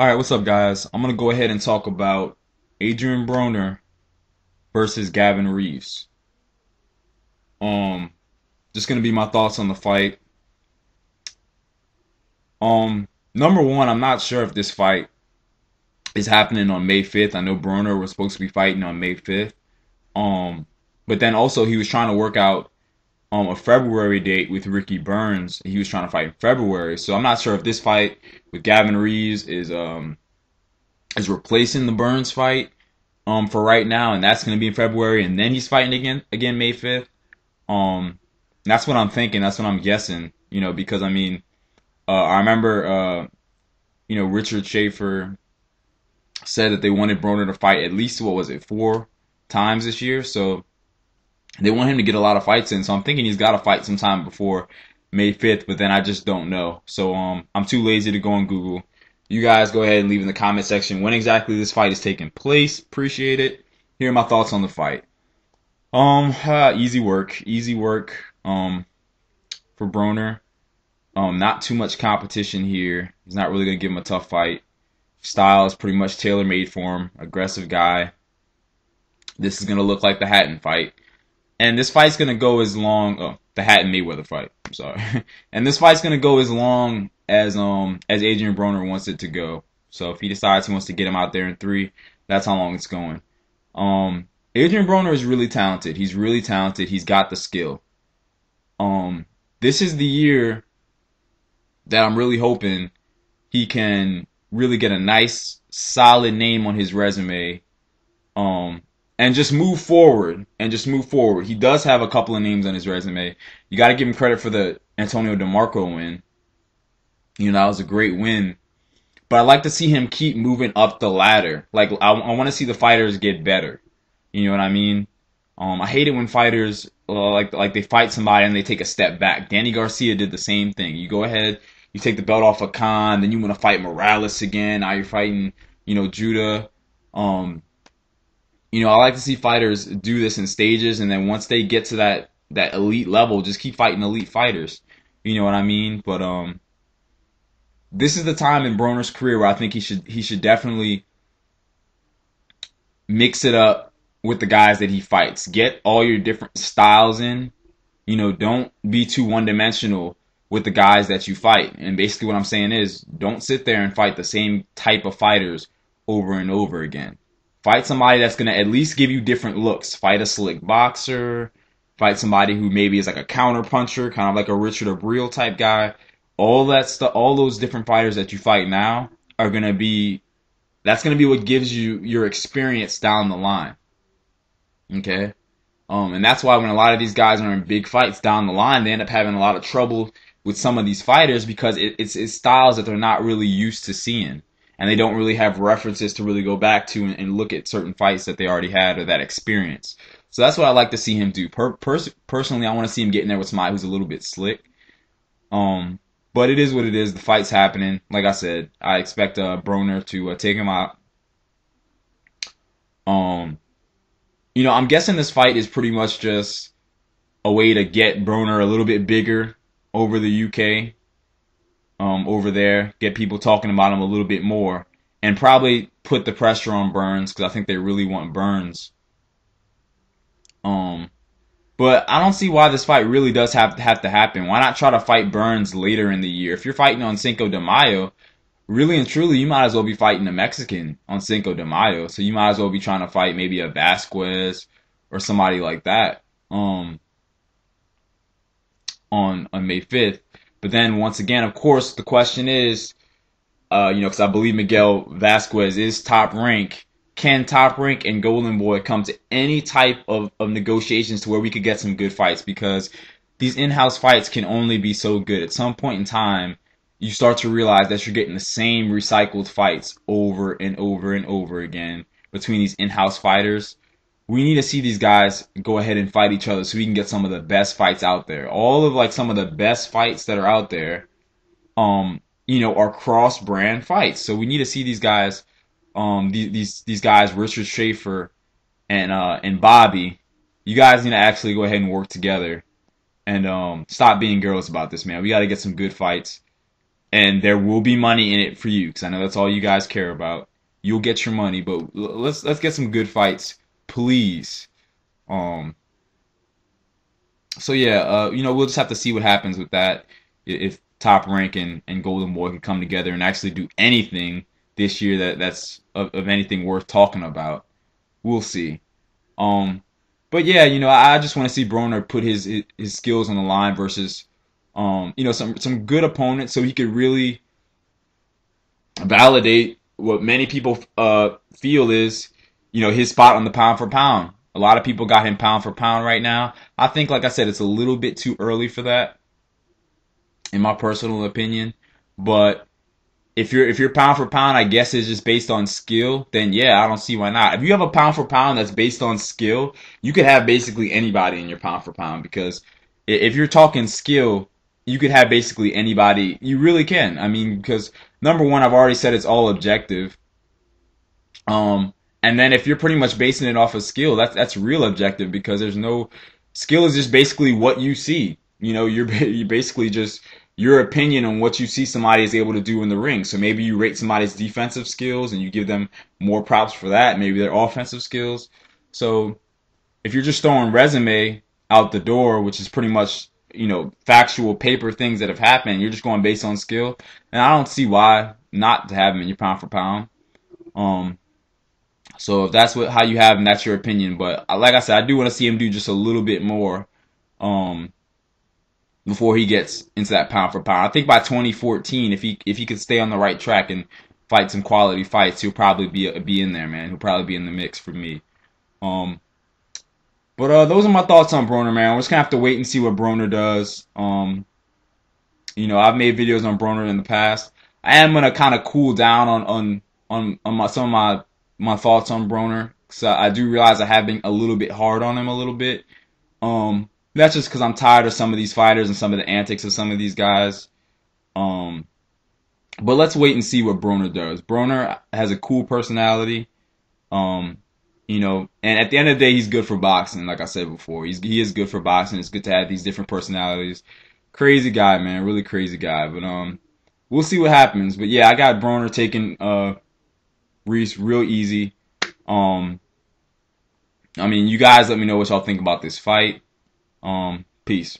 Alright, what's up, guys? I'm gonna go ahead and talk about Adrien Broner versus Gavin Rees. Um, just gonna be my thoughts on the fight. Number one, I'm not sure if this fight is happening on May 5th. I know Broner was supposed to be fighting on May 5th. Um, but then also he was trying to work out a February date with Ricky Burns. He was trying to fight in February, so I'm not sure if this fight with Gavin Rees is replacing the Burns fight for right now, and that's going to be in February, and then he's fighting again May 5th. That's what I'm thinking. That's what I'm guessing. Because I mean, I remember Richard Schaefer said that they wanted Broner to fight at least, what was it, 4 times this year. So they want him to get a lot of fights in. So I'm thinking he's got to fight sometime before May 5th, but then I just don't know. So I'm too lazy to go on Google. You guys go ahead and leave in the comment section when exactly this fight is taking place. Appreciate it. Here are my thoughts on the fight. Easy work. For Broner. Not too much competition here. He's not really gonna give him a tough fight. Style is pretty much tailor-made for him. Aggressive guy. This is gonna look like the Hatton fight, and this fight's gonna go as long. Oh, the Hatton Mayweather fight. I'm sorry. And this fight's gonna go as long as Adrien Broner wants it to go. So if he decides he wants to get him out there in 3, that's how long it's going. Adrien Broner is really talented. He's really talented. He's got the skill. This is the year that I'm really hoping he can really get a nice, solid name on his resume. And just move forward. He does have a couple of names on his resume. You got to give him credit for the Antonio DeMarco win. That was a great win. But I'd like to see him keep moving up the ladder. Like, I want to see the fighters get better. You know what I mean? I hate it when fighters, like they fight somebody and they take a step back. Danny Garcia did the same thing. You go ahead, you take the belt off of Khan, then you want to fight Morales again. Now you're fighting, Judah. I like to see fighters do this in stages, and then once they get to that elite level, just keep fighting elite fighters. You know what I mean? But this is the time in Broner's career where I think he should definitely mix it up with the guys that he fights. Get all your different styles in. Don't be too one-dimensional with the guys that you fight. And basically what I'm saying is, don't sit there and fight the same type of fighters over and over again. Fight somebody that's going to at least give you different looks. Fight a slick boxer. Fight somebody who maybe is like a counter puncher, kind of like a Richard Abril type guy. All that stuff, all those different fighters that you fight now are going to be, that's going to be what gives you your experience down the line. Okay? And that's why when a lot of these guys are in big fights down the line, they end up having a lot of trouble with some of these fighters because it's styles that they're not really used to seeing. And they don't really have references to really go back to and look at certain fights that they already had or that experience. So that's what I like to see him do. Personally, I want to see him get in there with somebody who's a little bit slick. But it is what it is. The fight's happening. Like I said, I expect Broner to take him out. I'm guessing this fight is pretty much just a way to get Broner a little bit bigger over the UK. Over there, get people talking about him a little bit more, and probably put the pressure on Burns because I think they really want Burns. But I don't see why this fight really does have to happen. Why not try to fight Burns later in the year? If you're fighting on Cinco de Mayo, really and truly, you might as well be fighting a Mexican on Cinco de Mayo. So you might as well be trying to fight maybe a Vasquez or somebody like that on May 5th. But then once again, of course, the question is, because I believe Miguel Vasquez is Top Rank. Can Top Rank and Golden Boy come to any type of negotiations to where we could get some good fights? Because these in-house fights can only be so good. At some point in time, you start to realize that you're getting the same recycled fights over and over and over again between these in-house fighters. We need to see these guys go ahead and fight each other so we can get some of the best fights out there. All of some of the best fights that are out there, are cross-brand fights. So we need to see these guys, these guys, Richard Schaefer and Bobby. You guys need to actually go ahead and work together and stop being girls about this, man. We got to get some good fights. and there will be money in it for you because I know that's all you guys care about. You'll get your money, but let's get some good fights, please. Um, so yeah, we'll just have to see what happens with that. If Top Rank and Golden Boy can come together and actually do anything this year that's of anything worth talking about, we'll see. Um, but yeah, I just want to see Broner put his skills on the line versus some good opponents, so he could really validate what many people feel is his spot on the pound for pound. A lot of people got him pound for pound right now. I think, like I said, it's a little bit too early for that, in my personal opinion. But if you're pound for pound, I guess is just based on skill, then yeah, I don't see why not. If you have a pound for pound that's based on skill, you could have basically anybody in your pound for pound because if you're talking skill, you could have basically anybody. You really can. I mean, because number one, I've already said it's all objective. And then if you're pretty much basing it off of skill, that's real objective because there's no skill is just basically what you see. You basically just your opinion on what you see somebody is able to do in the ring. So maybe you rate somebody's defensive skills and you give them more props for that. Maybe their offensive skills. So if you're just throwing resume out the door, which is pretty much factual paper things that have happened, you're just going based on skill, and I don't see why not to have him in your pound for pound. Um, so if that's how you have him, that's your opinion. But like I said, I do want to see him do just a little bit more um, before he gets into that pound for pound. I think by 2014, if he could stay on the right track and fight some quality fights, he'll probably be in there, man. He'll probably be in the mix for me. Um, but those are my thoughts on Broner, man. We're just gonna have to wait and see what Broner does. I've made videos on Broner in the past. I am gonna kind of cool down on some of my thoughts on Broner. So I do realize I have been a little bit hard on him a little bit. That's just because I'm tired of some of these fighters and some of the antics of some of these guys. Um, but let's wait and see what Broner does. Broner has a cool personality. Um, and at the end of the day, he's good for boxing. Like I said before, he is good for boxing. It's good to have these different personalities. Crazy guy, man, really crazy guy. But we'll see what happens. But yeah, I got Broner taking Rees real easy. Um, I mean, you guys let me know what y'all think about this fight. Peace.